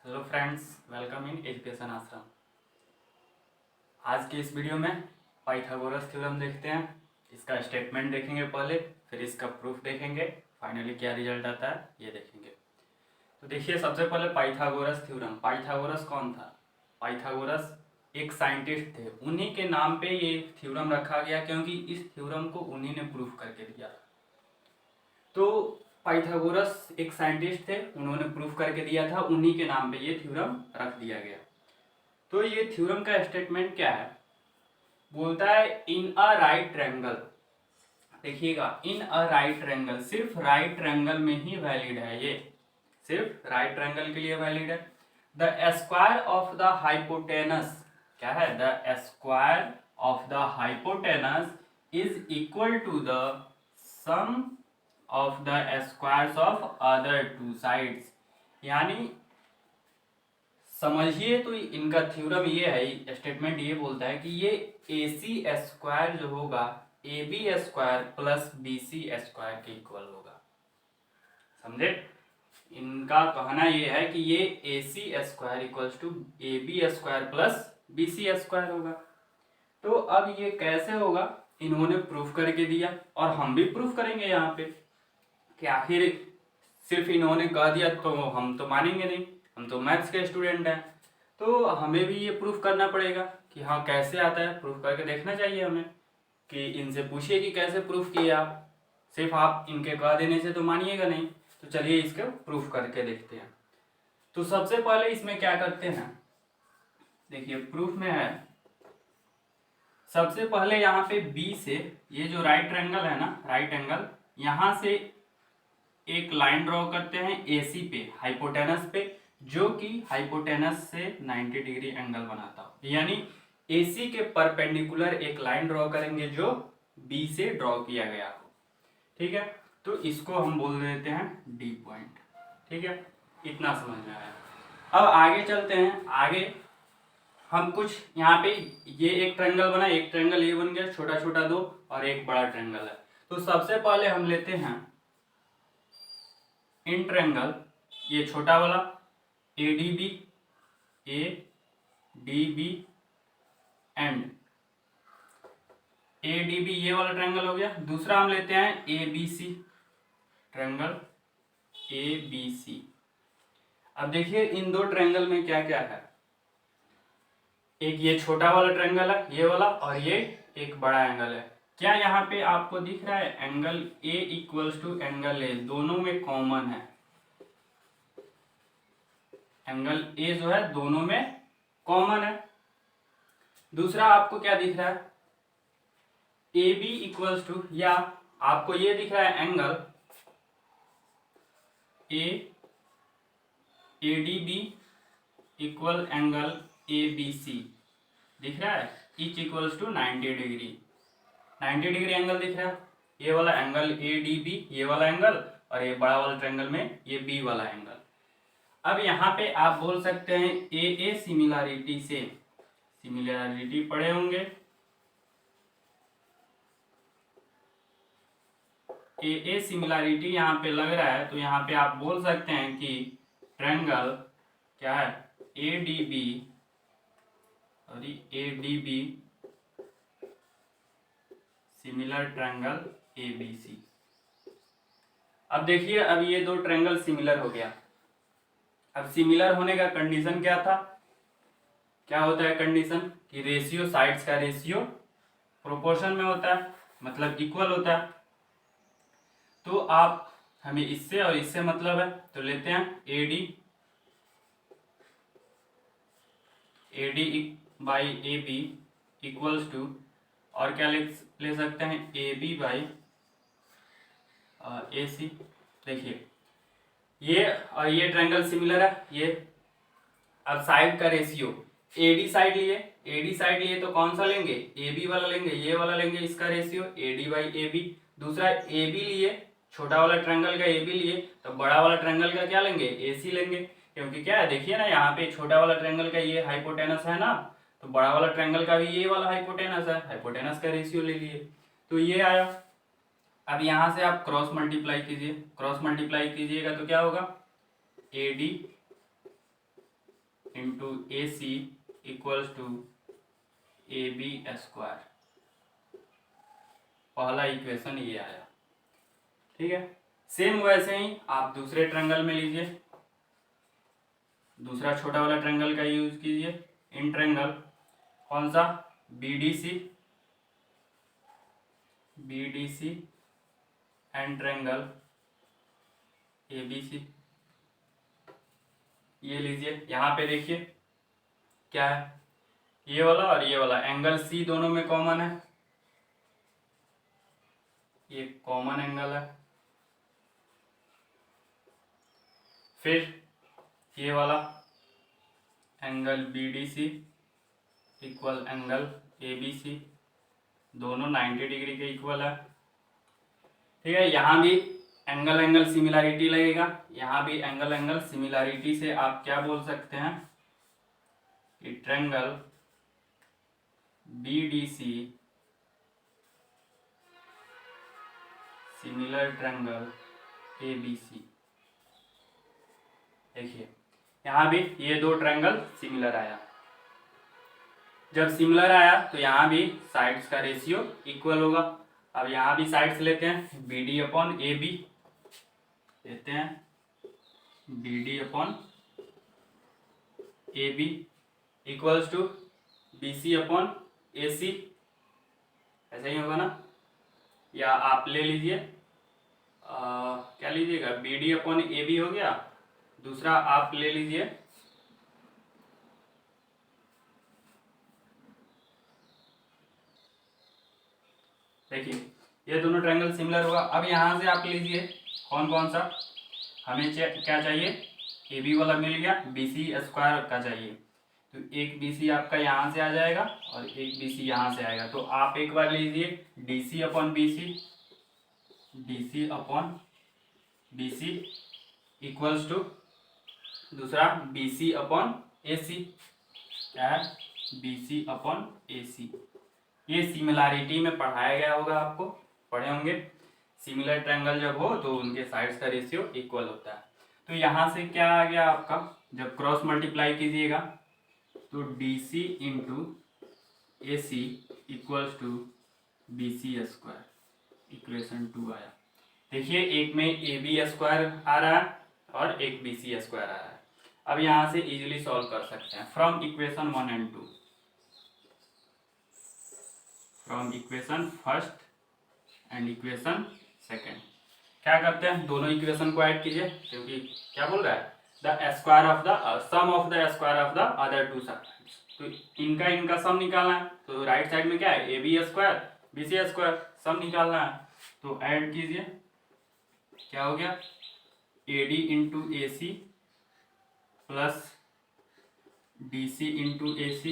Hello friends, welcome in education आश्रम। आज की इस वीडियो में पाइथागोरस थ्योरम देखते हैं। इसका स्टेटमेंट देखेंगे पहले, फिर इसका प्रूफ देखेंगे, फाइनली क्या रिजल्ट आता है ये देखेंगे। तो देखिए, सबसे पहले पाइथागोरस थ्योरम। पाइथागोरस कौन था? पाइथागोरस एक साइंटिस्ट थे, उन्हीं के नाम पे ये थ्योरम रखा गया क्योंकि इस थ्योरम को उन्हीं ने प्रूफ करके दिया था। तो पाइथागोरस एक साइंटिस्ट थे, उन्होंने प्रूफ करके दिया था, उन्हीं के नाम पे ये थ्योरम रख दिया गया। तो ये थ्योरम का स्टेटमेंट क्या है? बोलता है इन अ राइट ट्रायंगल। देखिएगा, इन अ राइट ट्रायंगल सिर्फ राइट ट्रायंगल में ही वैलिड है, ये सिर्फ राइट ट्रायंगल के लिए वैलिड है। The square of the hypotenuse, क्या है? The square of the hypotenuse is equal to the sum of the squares of other two sides. यानी समझिए, तो इनका थ्योरम ये है, स्टेटमेंट ये बोलता है कि ये ए सी स्क्वायर जो होगा A B square plus B C square के इक्वल होगा। समझे? इनका कहना ये है कि ये A C square equals to A B square plus B C square होगा। तो अब ये कैसे होगा, इन्होंने प्रूफ करके दिया और हम भी प्रूफ करेंगे यहाँ पे कि आखिर सिर्फ इन्होंने कह दिया तो हम तो मानेंगे नहीं, हम तो मैथ्स के स्टूडेंट हैं। तो हमें भी ये प्रूफ करना पड़ेगा कि हाँ कैसे आता है, प्रूफ करके देखना चाहिए हमें। कि इनसे पूछिए कि कैसे प्रूफ किए आप, सिर्फ आप इनके कह देने से तो मानिएगा नहीं। तो चलिए इसको प्रूफ करके देखते हैं। तो सबसे पहले इसमें क्या करते हैं, देखिए प्रूफ में है, सबसे पहले यहाँ पे बी से, ये जो राइट ट्रायंगल है ना, राइट एंगल, यहाँ से एक लाइन ड्रॉ करते हैं AC पे, हाइपोटेनस पे, जो कि हाइपोटेनस से 90 डिग्री एंगल बनाता हो। यानी AC के परपेंडिकुलर एक लाइन ड्रॉ करेंगे जो B से ड्रॉ किया गया हो। ठीक है, तो इसको हम बोल देते हैं D पॉइंट। ठीक है, इतना समझ में आया। अब आगे चलते हैं। आगे हम कुछ यहाँ पे, ये एक ट्रायंगल बना, एक ट्रायंगल ये बन गया, छोटा छोटा दो, और एक बड़ा ट्रायंगल है। तो सबसे पहले हम लेते हैं इन ट्रायंगल, ये छोटा वाला ADB, ADB एंड ADB, ये वाला ट्रायंगल हो गया। दूसरा हम लेते हैं ABC, ट्रायंगल ABC। अब देखिए इन दो ट्रायंगल में क्या क्या है, एक ये छोटा वाला ट्रायंगल है, ये वाला, और ये एक बड़ा एंगल है। क्या यहाँ पे आपको दिख रहा है angle A equals to angle A, दोनों में कॉमन है। एंगल A जो है दोनों में कॉमन है। दूसरा आपको क्या दिख रहा है, AB इक्वल्स टू, या आपको ये दिख रहा है angle ADB equal angle ABC दिख रहा है, each equals to 90 degree. 90 degree angle दिख रहा है, ये वाला एंगल ADB, ये वाला एंगल, और ये बड़ा वाला ट्रायंगल में ये B वाला एंगल। अब यहाँ पे आप बोल सकते हैं AA सिमिलैरिटी से, सिमिलैरिटी पढ़े होंगे, AA सिमिलैरिटी यहाँ पे लग रहा है, तो यहाँ पे आप बोल सकते हैं कि ट्रायंगल क्या है, ADB और ADB सिमिलर ट्रायंगल ABC। अब देखिए, अब ये दो ट्रायंगल सिमिलर हो गया। अब सिमिलर होने का कंडीशन क्या था, क्या होता है कंडीशन, कि रेशियो, साइड्स का रेशियो प्रोपोर्शन में होता है, मतलब इक्वल होता है। तो आप, हमें इससे और इससे मतलब है, तो लेते हैं AD by AB equals to, और क्या ले सकते हैं, AB बाई AC। देखिए ये और ये ट्रायंगल सिमिलर है, ये। अब साइड का रेशियो, AD साइड लिए तो कौन सा लेंगे, AB वाला लेंगे, ये वाला लेंगे, इसका रेशियो AD बाई AB। दूसरा AB लिए, छोटा वाला ट्रायंगल का AB लिए, तो बड़ा वाला ट्रायंगल का क्या लेंगे, AC लेंगे। क्योंकि क्या है, देखिए ना, यहाँ पे छोटा वाला ट्रायंगल का ये हाइपोटेनस है ना, तो बड़ा वाला ट्रायंगल का भी ये वाला हाइपोटेनस है, हाइपोटेनस का रेशियो ले लिए, तो ये आया। अब यहाँ से आप क्रॉस मल्टीप्लाई कीजिए, क्रॉस मल्टीप्लाई कीजिएगा तो क्या होगा, AD into A C equals to A B square. पहला इक्वेशन ये आया, ठीक है। सेम वैसे ही आप दूसरे ट्रायंगल में लीजिए, दूसरा छोटा वाला ट्रायंगल का यूज कीजिए। इन ट्रायंगल कौन सा, BDC एंड ट्रायंगल ABC। ये लीजिए, यहाँ पे देखिए क्या है, ये वाला और ये वाला एंगल C दोनों में कॉमन है, ये कॉमन एंगल है। फिर ये वाला angle BDC equal angle ABC, दोनों 90 डिग्री के इक्वल है, ठीक है। यहाँ भी एंगल एंगल सिमिलैरिटी लगेगा, यहाँ भी एंगल एंगल सिमिलैरिटी से आप क्या बोल सकते हैं कि triangle BDC similar triangle ABC। देखिए यहाँ भी ये दो ट्रायंगल सिमिलर आया, जब सिमिलर आया तो यहाँ भी साइड्स का रेशियो इक्वल होगा। अब यहाँ भी साइड्स लेते हैं, BD अपॉन AB लेते हैं, BD upon AB equals to BC upon AC, ऐसा ही होगा ना। या आप ले लीजिए क्या लीजिएगा, BD अपॉन AB हो गया, दूसरा आप ले लीजिए देखिए ये दोनों ट्रायंगल सिमिलर होगा। अब यहाँ से आप लीजिए कौन कौन सा, हमें क्या चाहिए, AB वाला मिल गया, BC स्क्वायर का चाहिए, तो एक BC आपका यहाँ से आ जाएगा और एक BC यहाँ से आएगा। तो आप एक बार लीजिए DC upon BC equals to दूसरा BC अपॉन AC, क्या है BC अपॉन AC। ये सिमिलैरिटी में पढ़ाया गया होगा, आपको पढ़े होंगे, सिमिलर ट्रायंगल जब हो तो उनके साइड्स का रेशियो इक्वल होता है। तो यहाँ से क्या आ गया आपका, जब क्रॉस मल्टीप्लाई कीजिएगा तो DC into AC equals to BC square, equation 2 आया। देखिए एक में AB स्क्वायर आ रहा है और एक BC स्क्वायर आ रहा है। अब यहाँ से इजीली सॉल्व कर सकते हैं from equation 1 and 2, from equation first and equation second. क्या करते हैं, दोनों इक्वेशन को ऐड कीजिए, क्योंकि क्या बोल रहा है, the square of the sum of the square of the other two sides. तो इनका सम निकालना है, तो राइट साइड में क्या है, AB square BC square, sum निकालना है। तो ऐड कीजिए, क्या हो गया, AD into AC plus DC into AC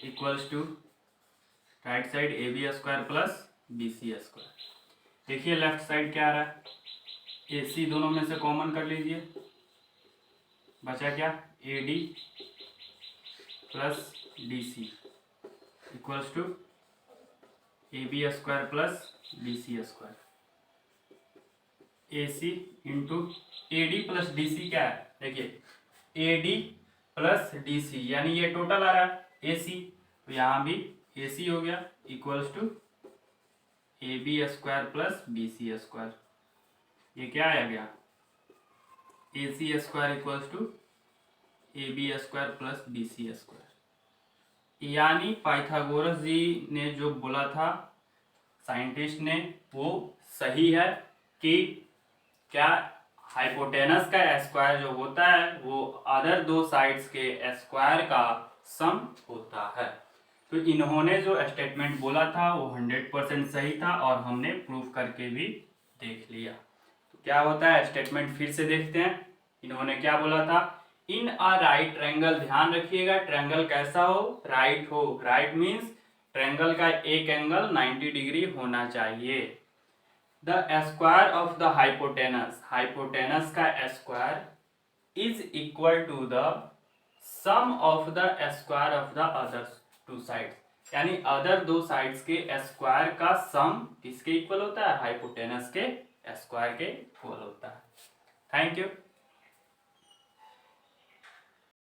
equals to right side AB square plus BC square. देखिए लेफ्ट साइड क्या आ रहा है, AC दोनों में से कॉमन कर लीजिए, बचा क्या, AD plus DC equals to AB square plus BC square. AC into AD plus DC क्या है, देखिए AD प्लस DC, यानी ये टोटल आ रहा है AC, तो यहाँ भी AC हो गया equals to AB square plus BC square. ये क्या आ गया, AC square equals to AB square plus BC square. यानी पाइथागोरस जी ने जो बोला था साइंटिस्ट ने, वो सही है कि क्या हाइपोटेनस का स्क्वायर जो होता है वो अदर दो साइड्स के स्क्वायर का सम होता है। तो इन्होंने जो स्टेटमेंट बोला था वो 100% सही था और हमने प्रूफ करके भी देख लिया। तो क्या होता है, स्टेटमेंट फिर से देखते हैं। इन्होंने क्या बोला था, इन अ राइट ट्रायंगल, ध्यान रखिएगा ट्रायंगल कैसा हो, राइट हो। राइट मीन्स ट्रायंगल का एक एंगल 90 डिग्री होना चाहिए। The square of the hypotenuse, hypotenuse का square is equal to the sum of the square of the other two sides, यानी अदर दो साइड्स के स्क्वायर का सम किसके इक्वल होता है, हाइपोटेनस के स्क्वायर के इक्वल होता है। Thank you.